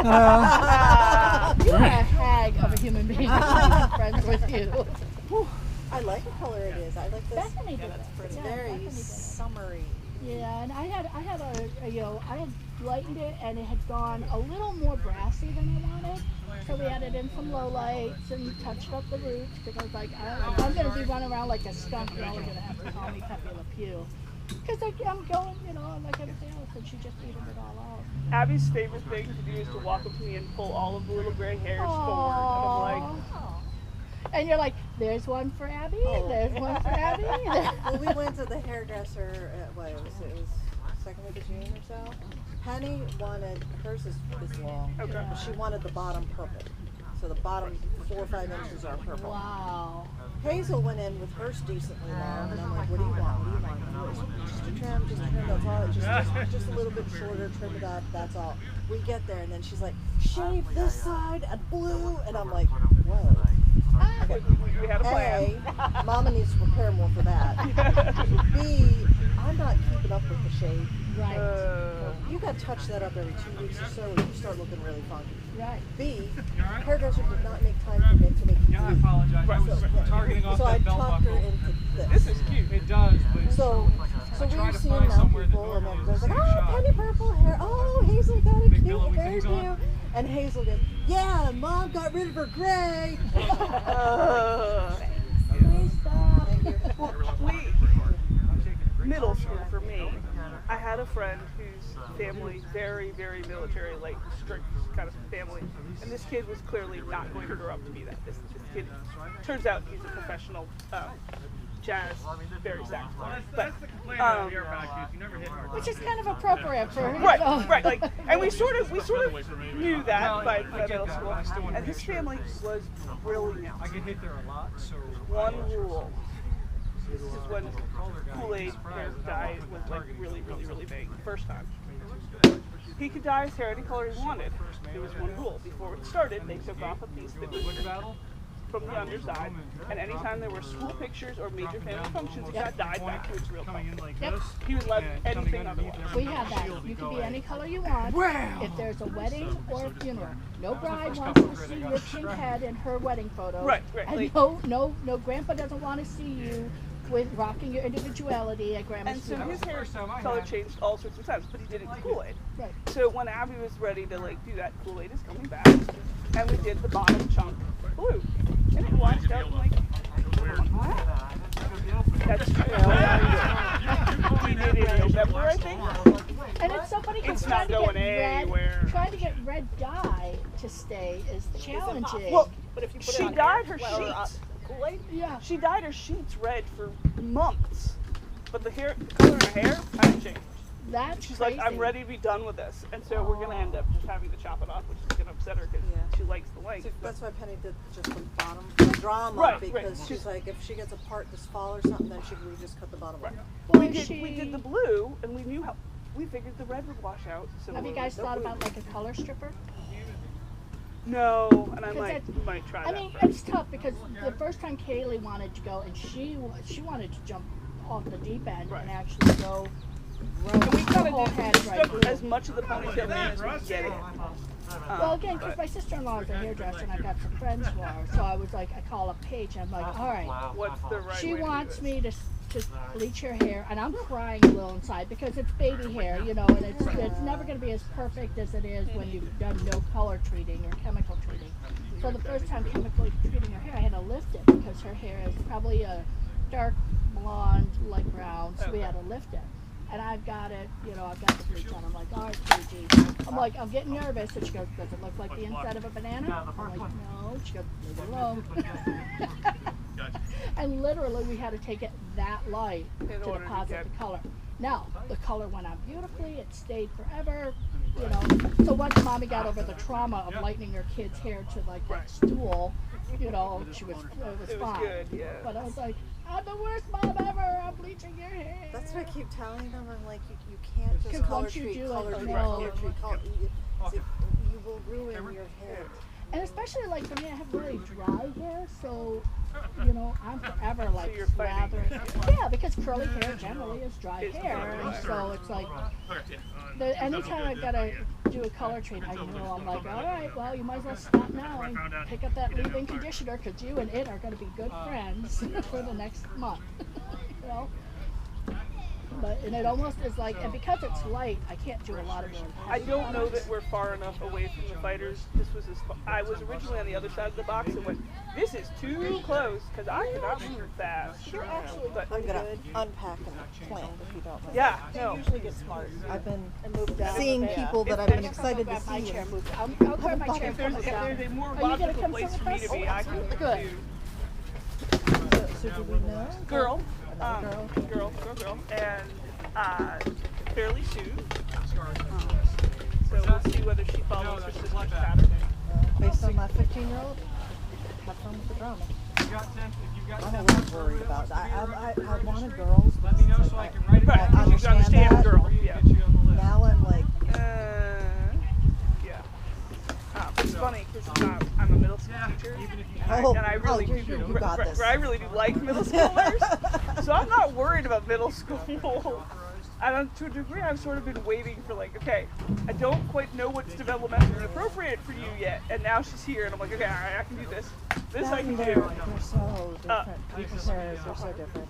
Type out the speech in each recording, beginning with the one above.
You are a hag of a human being. I'm friends with you. I like the color it is. I like this. Bethany did it. It's Yeah, very Bethany did it. summery. Yeah, and I had a I had lightened it and it had gone a little more brassy than I wanted. So we added in some low lights and touched up the roots because I was like, if I'm going to be running around like a skunk, you're always going to have to call me Pepe Le Pew. Because I'm going, like everything else, and she just eating it all out. Abby's favorite thing to do is to walk up to me and pull all of the little gray hairs forward. And I'm like, and you're like, there's one for Abby, and there's one for Abby. Well, we went to the hairdresser at, it was second week of June or so. Penny wanted, hers is long, Okay. but she wanted the bottom purple. So the bottom 4 or 5 inches are purple. Wow. Hazel went in with hers decently long, and I'm like, what do you want? What do you want? Just a trim, that's all. Just a little bit shorter, trim it up, that's all. We get there, and then she's like, shave this side and blue, and I'm like, whoa. Okay. we had a plan. A, Mama needs to prepare more for that. B, I'm not keeping up with the shade. Right. You got to touch that up every 2 weeks or so, and you start looking really funky. Right. B, hairdresser did not make time for me to make Yeah, I apologize. I was targeting off so I that belt talked her buckle. into This this. is cute. It does, but So we try were to seeing find now somewhere that people, and normally everybody's like, is oh, shot. Penny purple hair. Oh, Hazel got a Big cute billowy things on. hairdo. And Hazel goes, yeah, Mom got rid of her gray. Please stop. Thank you. Middle school for me, I had a friend whose family, very, very military, like strict kind of family. And this kid was clearly not going to grow up to be that. This kid, turns out he's a professional jazz, very saxophone. But, Which is kind of appropriate for right, like, and we sort of knew that by middle school. And his family was brilliant. I get hit there a lot, so One rule. This is when Kool-Aid hair dye was like really, really, really big. First time. He could dye his hair any color he wanted. There was one rule. Before it started, they took off a piece that was from the underside, and anytime there were school pictures or major family functions, it got dyed back to its real color. Yep. He would love anything otherwise. We have that. You can be any color you want. If there's a wedding or a funeral, no bride wants to see your pink head in her wedding photo. Right. And Like, no, grandpa doesn't want to see you with rocking your individuality at grandma's and so funeral. his hair color changed all sorts of times, but he did it with Kool-Aid. Right. So when Abby was ready to like do that, Kool-Aid is coming back, and we did the bottom chunk blue, and it washed out like, what? That's we did it in November, I think. And it's so funny because It's not going anywhere. Trying to get red dye to stay is challenging. Well, But if you put it she on dyed her hair, well, sheets. Kool-Aid? Yeah. She dyed her sheets red for months, but the color in her hair hadn't changed. That's She's crazy. like, I'm ready to be done with this, and so we're gonna end up just having to chop it off, which is gonna upset her because Yeah. she likes the length. See, but- that's why Penny did just the bottom drama, Right, because right. she's like, if she gets a part this fall or something, then she can just cut the bottom off. Well, we did the blue, and we knew how. We figured the red would wash out. So Have you guys thought about like a color stripper? No, and I 'Cause might try I that. mean, but- it's tough because the first time Kaylee wanted to go, and she wanted to jump off the deep end Right. and actually go And we the kind whole of head did right stuff through. as much of the ponytail in as we could get it. Well, again, because my sister-in-law is a hairdresser and I've got some friends for her, so I was like, I call up Paige and I'm like, all right, What's the right she way to do wants this? me to bleach her hair, and I'm crying a little inside because it's baby hair, you know, and it's never going to be as perfect as it is when you've done no color treating or chemical treating. So the first time chemically treating her hair, I had to lift it because her hair is probably a dark blonde, light brown, so we had to lift it. And I've got it, you know, I've got the bleach on. I'm like, all right, Paige. I'm like, I'm getting nervous. And she goes, does it look like the inside of a banana? I'm like, no. She goes, leave it alone. And literally, we had to take it that light to order to deposit get- the color. Now, the color went on beautifully. It stayed forever, you know. So once Mommy got over the trauma of lightening her kid's hair to like that stool, you know, it was It was fine. good, yeah. But I was like, I'm the worst mom ever. I'm bleaching your hair. That's what I keep telling them. I'm like, you can't just 'Cause color once you treat, do it, color I treat, know. color treat, color see, you will ruin your hair. And especially like for me, I have really dry hair, so you know, I'm forever like you're fighting. slathering. Yeah, because curly hair generally is dry hair, and so it's like anytime I've got to do a color treat, I know I'm like, all right, well, you might as well stop now and pick up that leave-in conditioner because you and it are going to be good friends for the next month. You know? And it almost is like, and because it's light, I can't do a lot of really I heavy don't know products. that we're far enough away from the fighters. This was I was originally on the other side of the box and went, this is too close because I cannot move fast. They're actually But I'm gonna unpack and plant if you don't mind. yeah, They no. usually get smart. I've been And move down. seeing Yeah. people that If I've been there's- excited to Grab my see. chair, and- move. I'll grab my chair. If there's a more Are you gonna logical come place sit for me with to us? be, I can Good. do So do we know? girl, Girl. girl, and fairly soon. So we'll see whether she follows her sister's pattern. Based on my 15-year-old, have fun with the drama. If you've got 10, if you've got I'm 10 a little bucks worried over about that. the I wanted girls. let me know so I can write it Right, down. I because you understand understand that. girl. Yeah. Get you on the list. Now I'm like, Yeah. It's funny because I'm a middle school teacher, Even if you oh, and I really you got this. I really do like middle schoolers. So I'm not worried about middle school. And to a degree, I've sort of been waiting for like, okay, I don't quite know what's developmentally appropriate for you yet, and now she's here, and I'm like, okay, all right, I can do this. This I can they're do. so different. People's parents are so different.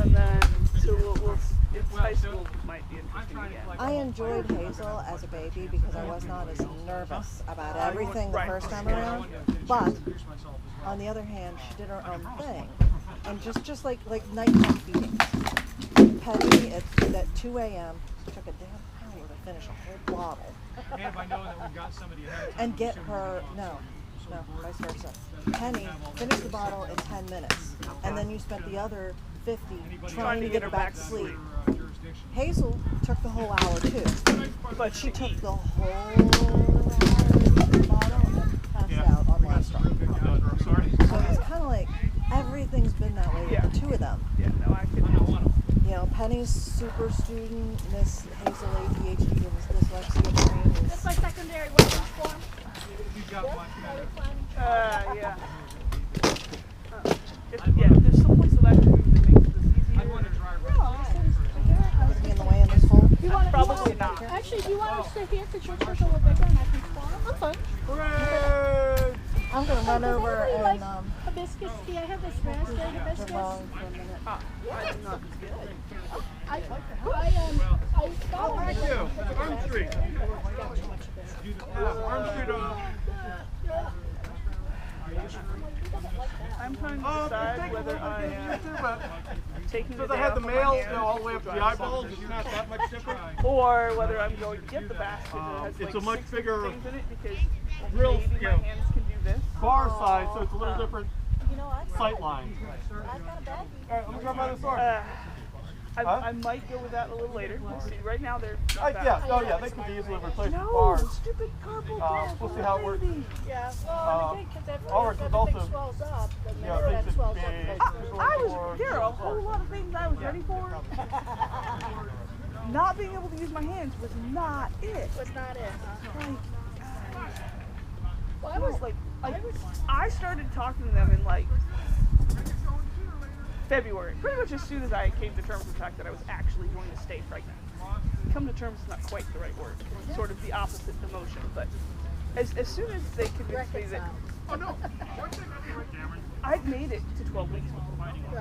And then so we'll it's high school might be interesting again. I enjoyed Hazel as a baby because I was not as nervous about everything the Right. first time around. But on the other hand, she did her own thing, and just like nighttime feedings. Penny at 2 a.m. took a damn hour to finish a whole bottle And by knowing that we've got somebody ahead of time, and get her vice versa. Penny finished the bottle in 10 minutes, and then you spent the other 50 trying to get her back to sleep. jurisdiction. Hazel took the whole hour too, But she took the whole bottle and passed out on last straw. I'm sorry. So it's kind of like everything's been that way with the two of them. Yeah, no, I can. You know, Penny's super student, Miss Hazel ADHD and dyslexia brain That's is my secondary weapons form. You've got one. Yeah. If there's some place that I can move that makes this easier. I want to try right. in the way in this hole. You want Probably not. Actually, do you want to sit here because your chair's a little bigger and I can spawn? That's fine. Hooray! I'm gonna run over and like hibiscus tea. I have this raspberry hibiscus. belong for a minute. I do not good. I thought Thank you. Arm Street. Arm Street on. I'm trying to It decide takes a whether little I bit easier am too, but taking the since I day had off the of my males hands go all the way up to to the drive eyeballs, something, it's not that much different. or whether I'm going to get the basket that has It's like a much 6 bigger things in it because real, maybe you my know, hands can do this. Bar size, so it's a little different You know, I've sight line. got a baggie. Alright, let me grab my other sword. I might go with that a little later. We'll see. Right now they're not bad. Yeah, they could be easily replaced with No, bars. stupid carpal tunnel. We'll see how it works. Yeah, well, I think because ours is everything also- swells up, then Yeah, it that makes it swells up. big. There are a whole lot of things I was ready for. Not being able to use my hands was not it. Was not it, huh? Well, I was like, I started talking to them in like February, pretty much as soon as I came to terms with the fact that I was actually going to stay pregnant. Come to terms is not quite the right word. It's sort of the opposite emotion, but as soon as they convinced me that Reconcile. Oh no. I'd made it to 12 weeks before.